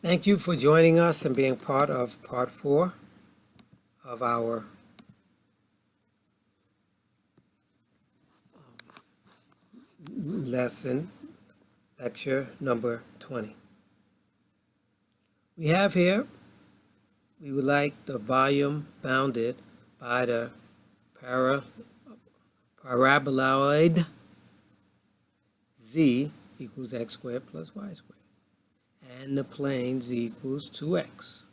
Thank you for joining us and being part of part 4 of our lecture number 20. We have here, we would like the volume bounded by the paraboloid z equals x squared plus y squared, and the plane z equals 2x.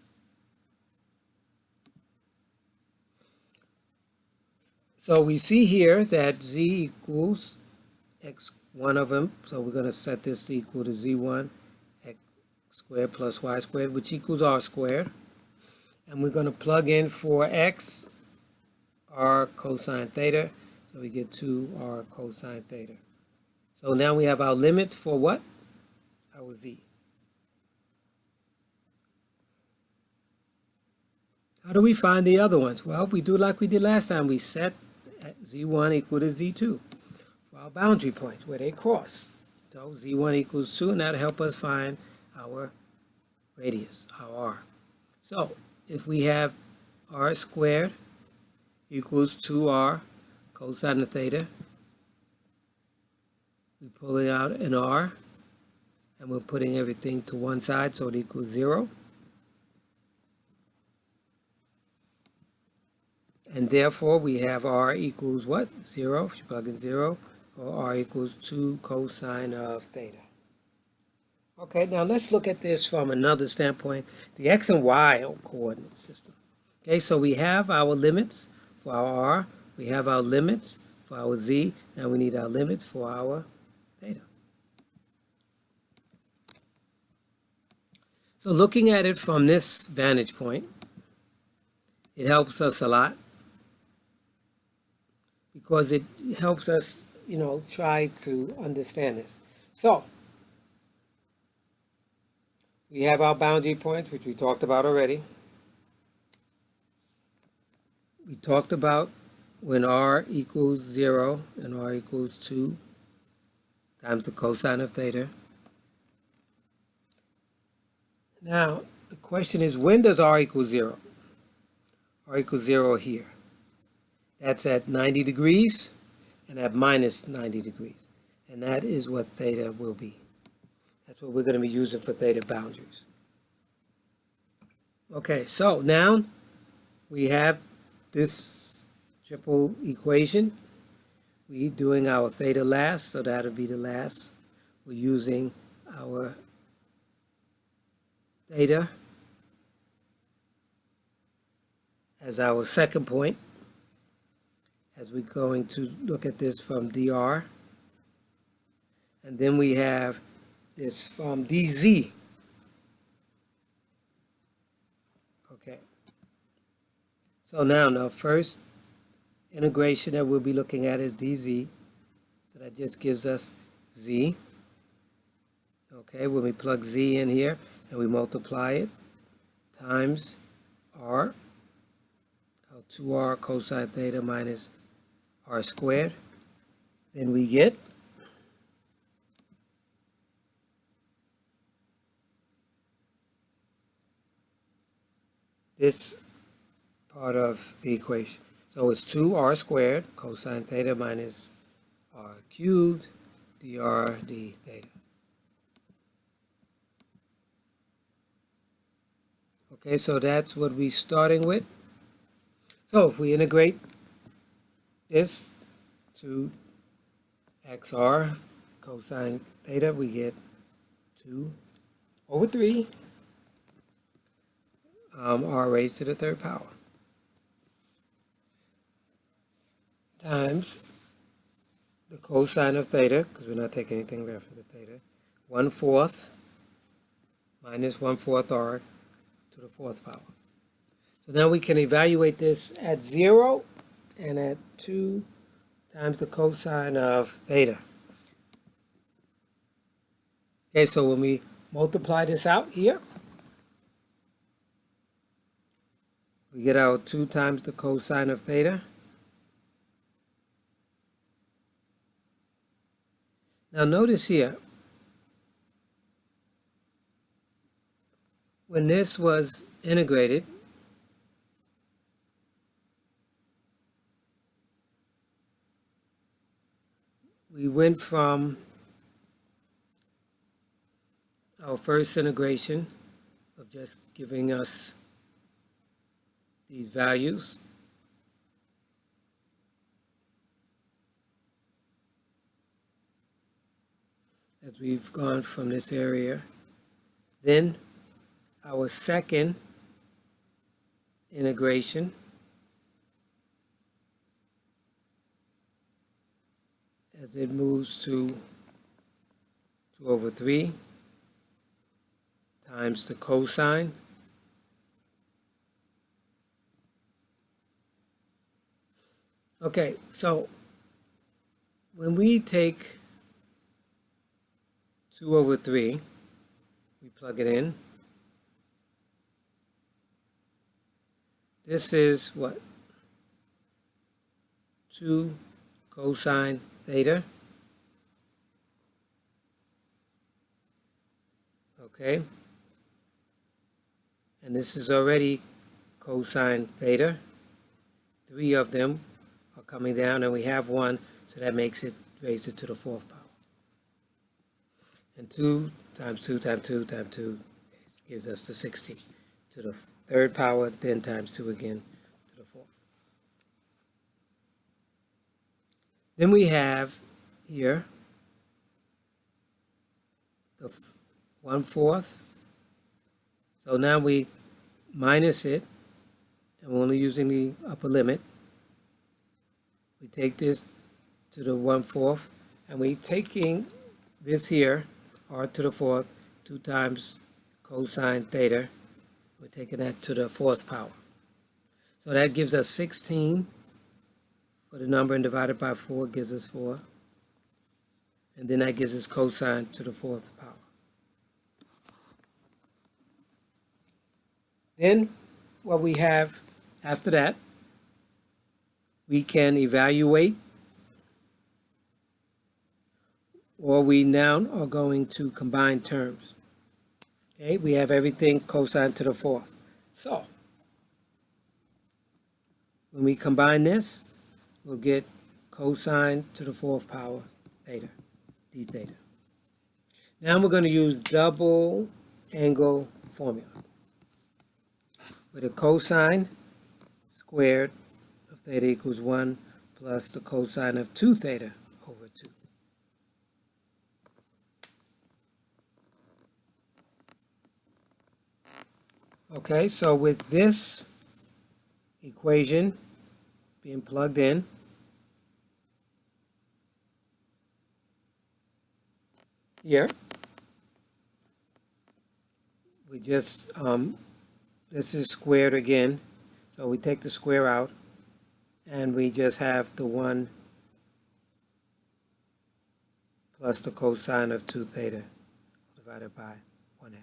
So we see here that z equals x, one of them, so we're going to set this equal to z1 x squared plus y squared, which equals r squared. And we're going to plug in for x, r cosine theta, so we get 2r cosine theta. So now we have our limits for what? Our z. How do we find the other ones? Well, we do like we did last time. We set z1 equal to z2 for our boundary points where they cross. So z1 equals 2, and that'll help us find our radius, our r. So if we have r squared equals 2r cosine of theta, we're pulling out an r, and we're putting everything to one side so it equals 0. And therefore, we have r equals what? 0, if you plug in 0, or r equals 2 cosine of theta. Okay, now let's look at this from another standpoint, the x and y coordinate system. Okay, so we have our limits for our r, we have our limits for our z, now we need our limits for our theta. So looking at it from this vantage point, it helps us a lot, because it helps us, try to understand this. So, we have our boundary points, which we talked about already. We talked about when r equals 0 and r equals 2 times the cosine of theta. Now, the question is, when does r equal 0? R equals 0 here. That's at 90 degrees and at minus 90 degrees. And that is what theta will be. That's what we're going to be using for theta boundaries. Okay, so now we have this triple equation. We're doing our theta last, so that'll be the last. We're using our theta as our second point, as we're going to look at this from dr. And then we have this from dz. Okay. So now the first integration that we'll be looking at is dz. So that just gives us z. Okay, when we plug z in here and we multiply it times r, 2r cosine theta minus r squared, then we get this part of the equation. So it's 2r squared cosine theta minus r cubed dr d theta. Okay, so that's what we're starting with. So if we integrate this to xr cosine theta, we get 2 over 3 r raised to the third power times the cosine of theta, because we're not taking anything reference to theta, 1/4 minus 1/4 r to the 4th power. So now we can evaluate this at 0 and at 2 times the cosine of theta. Okay, so when we multiply this out here, we get our 2 times the cosine of theta. Now notice here, when this was integrated, we went from our first integration of just giving us these values. As we've gone from this area. Then our second integration as it moves to 2/3 times the cosine Okay, so when we take 2/3, we plug it in. This is what? 2 cosine theta. Okay. And this is already cosine theta. 3 of them are coming down, and we have 1, so that makes it, raise it to the 4th power. And 2 times 2 times 2 times 2 gives us the 16 to the 3rd power, then times 2 again to the 4th. Then we have here the 1/4. So now we minus it, and we're only using the upper limit. We take this to the 1/4, and we're taking this here, r to the 4th, 2 times cosine theta. We're taking that to the 4th power. So that gives us 16 for the number, and divided by 4 gives us 4. And then that gives us cosine to the 4th power. Then what we have after that, we can evaluate, or we now are going to combine terms. Okay, we have everything cosine to the 4th. So when we combine this, we'll get cosine to the 4th power theta, d theta. Now we're going to use double angle formula, where the cosine squared of theta equals 1 plus the cosine of 2 theta over 2. Okay, so with this equation being plugged in, here, we just, this is squared again, so we take the square out, and we just have the 1 plus the cosine of 2 theta divided by 1/2.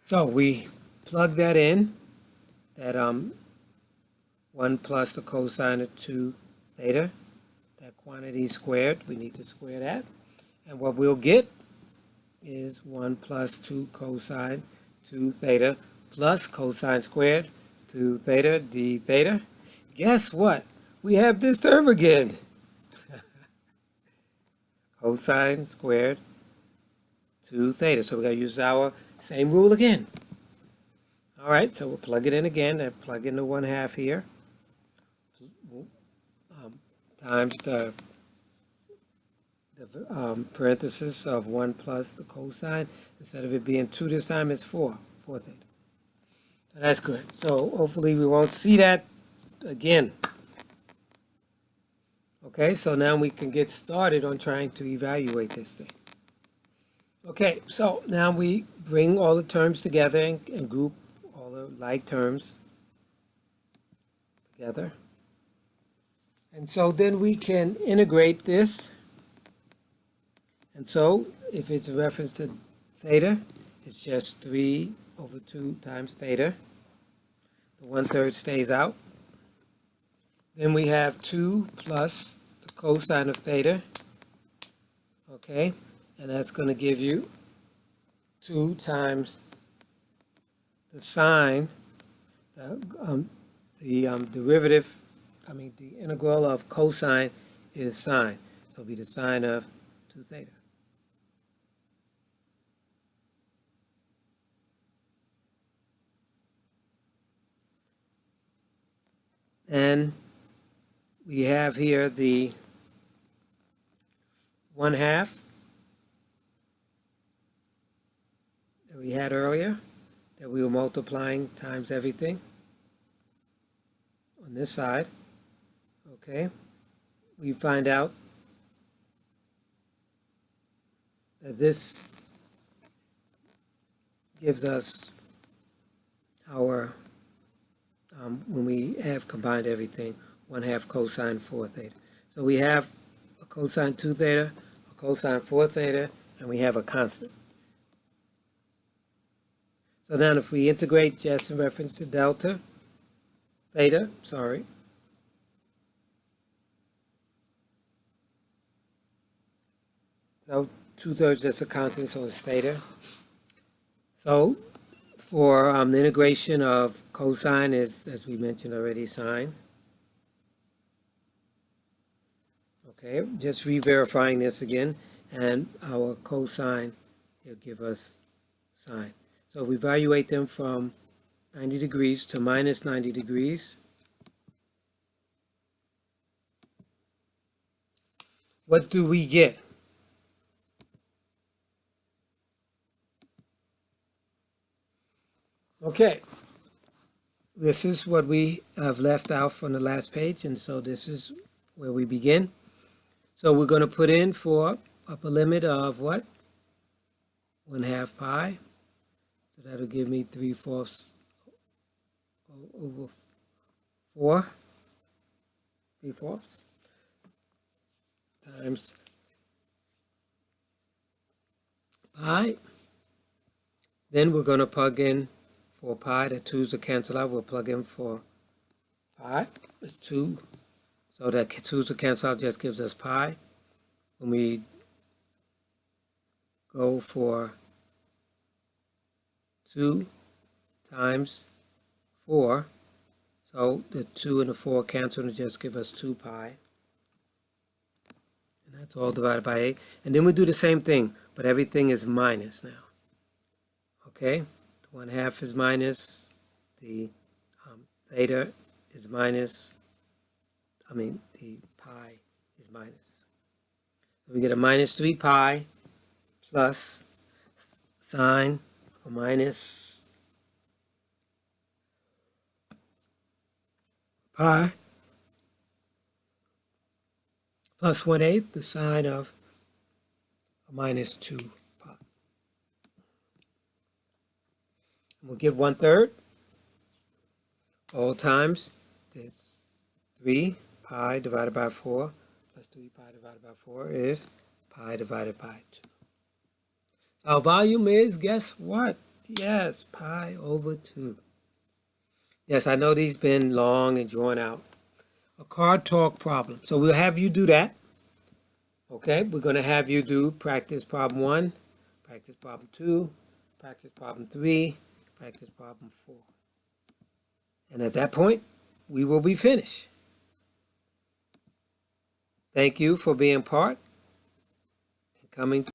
So we plug that in, that 1 plus the cosine of 2 theta, that quantity squared, we need to square that. And what we'll get is 1 plus 2 cosine 2 theta plus cosine squared 2 theta d theta. Guess what? We have this term again. Cosine squared 2 theta. So we're going to use our same rule again. All right, so we'll plug it in again, and plug in the 1/2 here, times the parenthesis of 1 plus the cosine. Instead of it being 2 this time, it's 4 theta. So that's good. So hopefully we won't see that again. Okay, so now we can get started on trying to evaluate this thing. Okay, so now we bring all the terms together and group all the like terms together. And so then we can integrate this. And so if it's a reference to theta, it's just 3/2 times theta. The 1/3 stays out. Then we have 2 plus the cosine of theta okay? And that's going to give you 2 times the sine, the derivative, the integral of cosine is sine. So it'll be the sine of 2 theta. And we have here the 1/2 that we had earlier, that we were multiplying times everything on this side, okay? We find out that this gives us our, when we have combined everything, 1/2 cosine 4 theta. So we have a cosine 2 theta, a cosine 4 theta, and we have a constant. So now if we integrate just in reference to delta theta, so 2/3, that's a constant, so it's theta. So for the integration of cosine is, as we mentioned already, sine. Okay, just re-verifying this again, and our cosine will give us sine. So we evaluate them from 90 degrees to minus 90 degrees. What do we get? Okay, this is what we have left out from the last page, and so this is where we begin. So we're going to put in for upper limit of what? 1/2 pi. So that'll give me 3/4 over 4, 3/4 times pi. Then we're going to plug in for pi. The 2's will cancel out. We'll plug in for pi. It's 2. So that 2's will cancel out, just gives us pi. When we go for 2 times 4, so the 2 and the 4 cancel and just give us 2 pi. And that's all divided by 8. And then we do the same thing, but everything is minus now. Okay? The 1/2 is minus, the theta is minus, the pi is minus. So we get a minus 3 pi plus sine of minus pi plus 1/8, the sine of a minus 2 pi. And we'll get 1/3 all times this 3 pi divided by 4 plus 3 pi divided by 4 is pi divided by 2. Our volume is, guess what? Yes, pi over 2. Yes, I know these been long and drawn out. A card talk problem. So we'll have you do that. Okay, we're going to have you do practice problem 1, practice problem 2, practice problem 3, practice problem 4. And at that point, we will be finished. Thank you for being part and coming